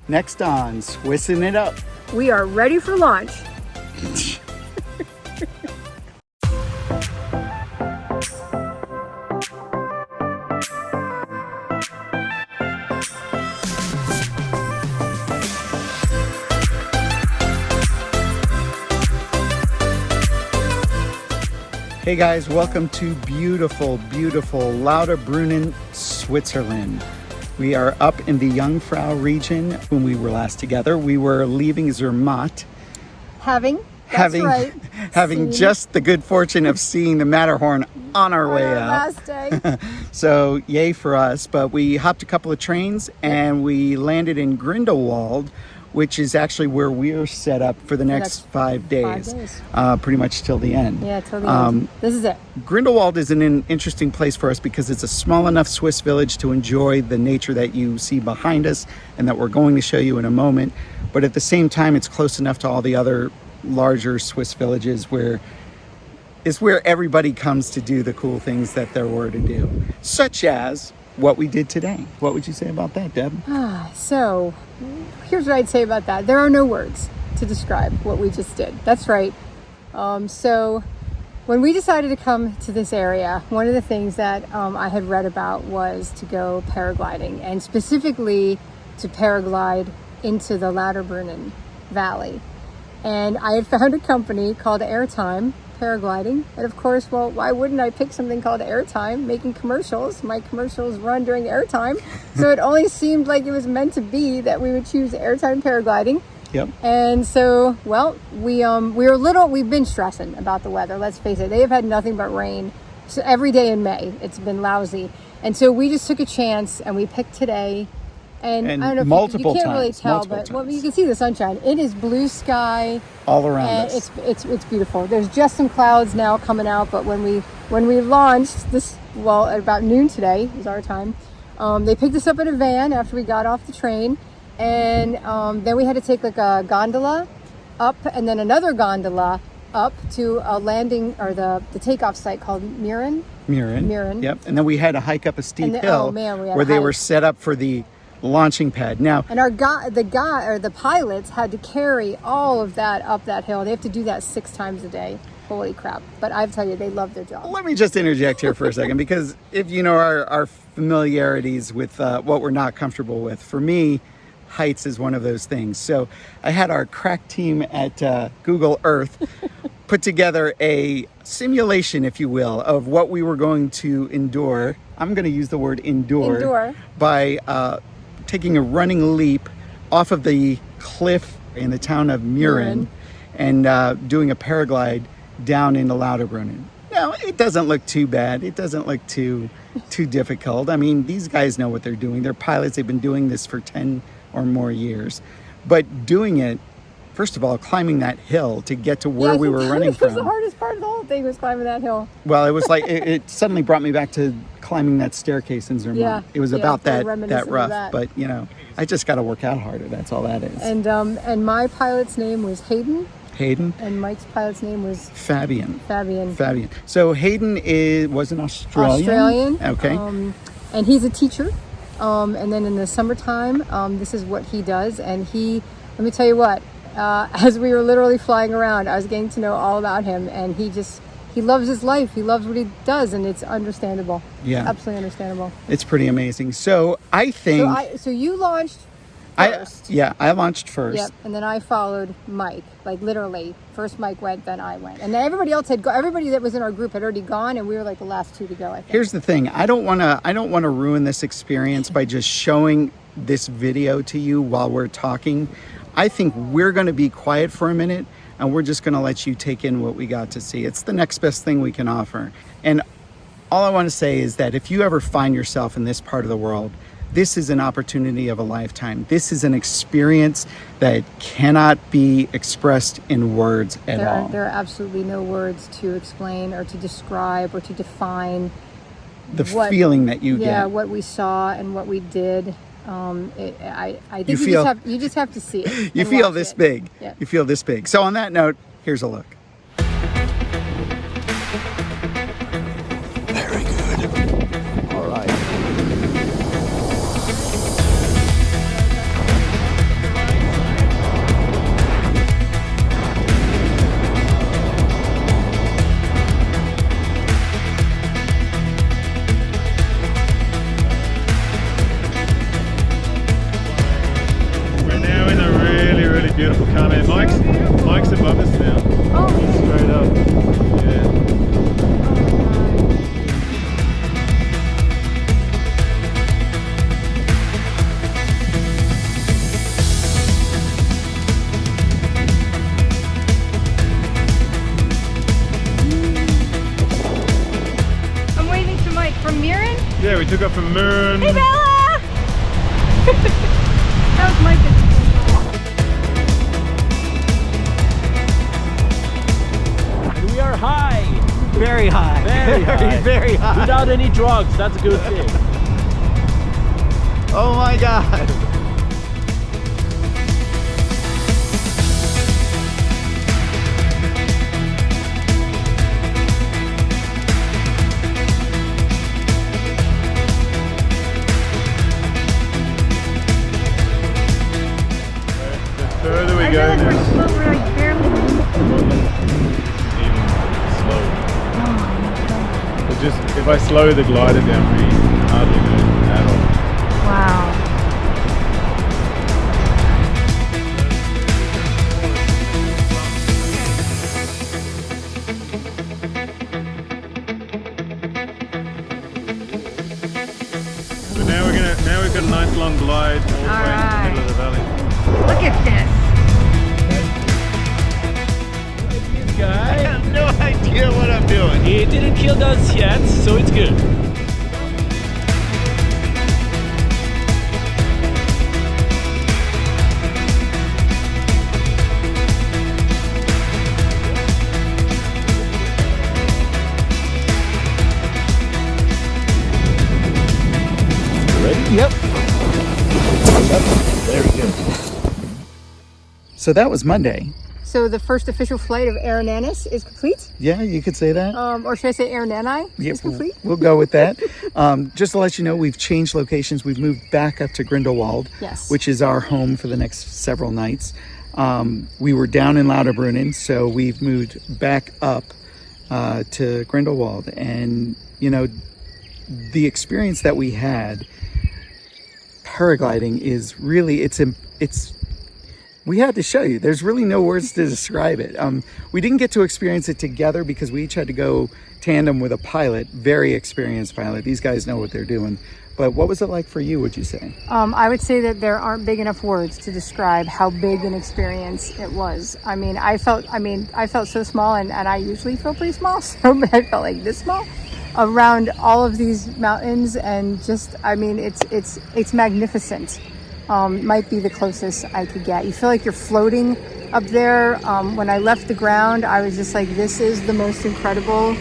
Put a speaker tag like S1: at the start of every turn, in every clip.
S1: Next on Swissin' It Up.
S2: We are ready for launch.
S1: Hey guys, welcome to beautiful, beautiful Lauterbrunnen, Switzerland. We are up in the Jungfrau region. When we were last together, we were leaving Zermatt.
S2: Having
S1: just the good fortune of seeing the Matterhorn on our way up.
S2: Last day.
S1: So yay for us, but we hopped a couple of trains and we landed in Grindelwald, which is actually where we're set up for the next 5 days.
S2: 5 days.
S1: Pretty much till the end.
S2: Yeah, till the end. This is it.
S1: Grindelwald is an interesting place for us because it's a small enough Swiss village to enjoy the nature that you see behind us and that we're going to show you in a moment. But at the same time, it's close enough to all the other larger Swiss villages where it's where everybody comes to do the cool things that there were to do, such as what we did today. What would you say about that, Deb?
S2: So, here's what I'd say about that. There are no words to describe what we just did. That's right. So, when we decided to come to this area, one of the things that I had read about was to go paragliding, and specifically to paraglide into the Lauterbrunnen Valley. And I had found a company called Airtime Paragliding. And of course, well, why wouldn't I pick something called Airtime, making commercials? My commercials run during airtime. So it only seemed like it was meant to be that we would choose Airtime Paragliding.
S1: Yep.
S2: And so, well, we've been stressing about the weather, let's face it. They have had nothing but rain. So every day in May, it's been lousy. And so we just took a chance and we picked today. And I don't know if you can't really tell, but well, you can see the sunshine. It is blue sky
S1: all around us.
S2: It's beautiful. There's just some clouds now coming out, but when we launched this, well, at about noon today is our time. They picked us up in a van after we got off the train, and then we had to take like a gondola up, and then another gondola up to a landing or the takeoff site called Murren.
S1: Murren. Yep. And then we had to hike up a steep hill where they were set up for the launching pad now,
S2: and the pilots had to carry all of that up that hill. They have to do that 6 times a day. Holy crap. But I tell you, they love their job.
S1: Let me just interject here for a second, because if you know our familiarities with what we're not comfortable with, for me, heights is one of those things. So I had our crack team at Google Earth put together a simulation, if you will, of what we were going to endure. I'm going to use the word endure. By taking a running leap off of the cliff in the town of Murren and doing a paraglide down into Lauterbrunnen. Now, it doesn't look too bad. It doesn't look too difficult. I mean, these guys know what they're doing. They're pilots. They've been doing this for 10 or more years. But doing it, first of all, climbing that hill to get to where we were running from.
S2: The hardest part of the whole thing was climbing that hill.
S1: Well, it was like, it suddenly brought me back to climbing that staircase in Zermatt.
S2: Yeah,
S1: it was about that rough,
S2: that.
S1: But you know, I just got to work out harder. That's all that is.
S2: And my pilot's name was Hayden. And Mike's pilot's name was
S1: Fabian.
S2: Fabian.
S1: So Hayden was an Australian. Okay.
S2: And he's a teacher. And then in the summertime, this is what he does. And let me tell you what, as we were literally flying around, I was getting to know all about him, and he loves his life. He loves what he does, and it's understandable.
S1: Yeah.
S2: Absolutely understandable.
S1: It's pretty amazing. So I think...
S2: So you launched first.
S1: I launched first.
S2: Yep, and then I followed Mike. Like literally, first Mike went, then I went. And then everybody else everybody that was in our group had already gone, and we were like the last 2 to go, I think.
S1: Here's the thing. I don't want to ruin this experience by just showing this video to you while we're talking. I think we're going to be quiet for a minute, and we're just going to let you take in what we got to see. It's the next best thing we can offer. And all I want to say is that if you ever find yourself in this part of the world, this is an opportunity of a lifetime. This is an experience that cannot be expressed in words at all.
S2: There are absolutely no words to explain or to describe or to define
S1: the feeling that you get.
S2: Yeah, what we saw and what we did. I think you just have to see it.
S1: You feel this big.
S2: Yeah.
S1: You feel this big. So on that note, here's a look.
S3: Very good. All right. Mike's above us now.
S2: Oh,
S3: Straight up. Yeah.
S2: I'm waving to Mike from Murren.
S3: Yeah, we took up from Murren.
S2: Hey, Bella! That was Mike.
S4: And we are high.
S1: Very high.
S4: Very high.
S1: Very high.
S4: Without any drugs. That's a good thing.
S1: Oh my God.
S3: The further we
S2: I
S3: go,
S2: feel like
S3: the
S2: we're slow. We're like barely moving.
S3: even slow. But just if I slow the glider down, we hardly move at all.
S2: Wow.
S3: But now we've got a nice long glide all the way in the middle of the valley.
S2: Look at this.
S4: Guy,
S1: have no idea what I'm doing.
S4: he didn't kill us yet, so it's good.
S1: Yep.
S4: Very good.
S1: So that was Monday.
S2: So the first official flight of Aeronanis is complete,
S1: Yeah, you could say that.
S2: or should I say Aeronani
S1: Yeah,
S2: is complete?
S1: we'll go with that. Just to let you know, we've changed locations. We've moved back up to Grindelwald,
S2: Yes.
S1: which is our home for the next several nights. We were down in Lauterbrunnen, so we've moved back up to Grindelwald. And, you know, the experience that we had paragliding is really, it's we had to show you. There's really no words to describe it. We didn't get to experience it together because we each had to go tandem with a pilot, very experienced pilot. These guys know what they're doing. But what was it like for you, would you say?
S2: I would say that there aren't big enough words to describe how big an experience it was. I felt so small, and I usually feel pretty small, so but I felt like this small around all of these mountains, and just, it's magnificent. Might be the closest I could get. You feel like you're floating up there. When I left the ground, I was just like, this is the most incredible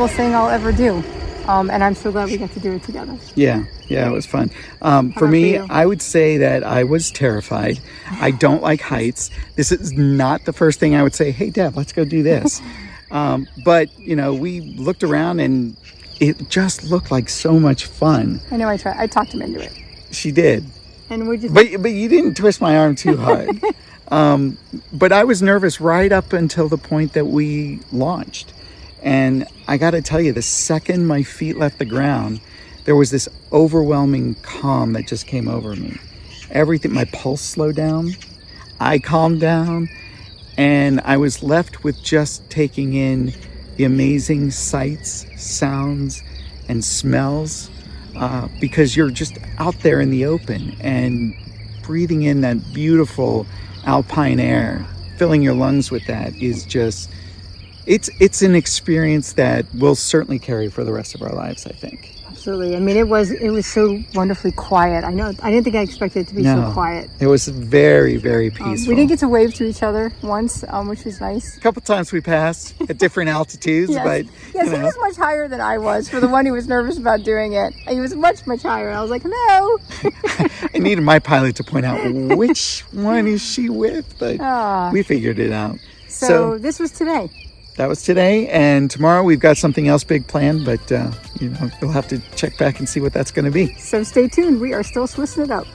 S2: thing I'll ever do. And I'm so glad we got to do it together.
S1: Yeah, it was fun. For
S2: about
S1: me,
S2: for you?
S1: I would say that I was terrified. I don't like heights. This is not the first thing I would say, hey, Deb, let's go do this. But, you know, we looked around and it just looked like so much fun.
S2: I know I tried. I talked him into it.
S1: She did.
S2: And we just...
S1: But you didn't twist my arm too hard. But I was nervous right up until the point that we launched. And I got to tell you, the second my feet left the ground, there was this overwhelming calm that just came over me. Everything, my pulse slowed down. I calmed down. And I was left with just taking in the amazing sights, sounds, and smells, because you're just out there in the open and breathing in that beautiful alpine air, filling your lungs with that is just, it's an experience that we'll certainly carry for the rest of our lives, I think.
S2: Absolutely. I mean, it was so wonderfully quiet. I know. I didn't think I expected it to be so quiet.
S1: It was very, very peaceful.
S2: We did get to wave to each other once, which was nice.
S1: A couple times we passed at different altitudes,
S2: Yes.
S1: but
S2: Yes,
S1: you know.
S2: he was much higher than I was. For the one who was nervous about doing it, he was much, much higher. And I was like, hello.
S1: I needed my pilot to point out which one is she with, but we figured it out.
S2: So this was today.
S1: That was today, and tomorrow we've got something else big planned, but you know, you'll have to check back and see what that's going to be.
S2: So stay tuned. We are still Swissing it up.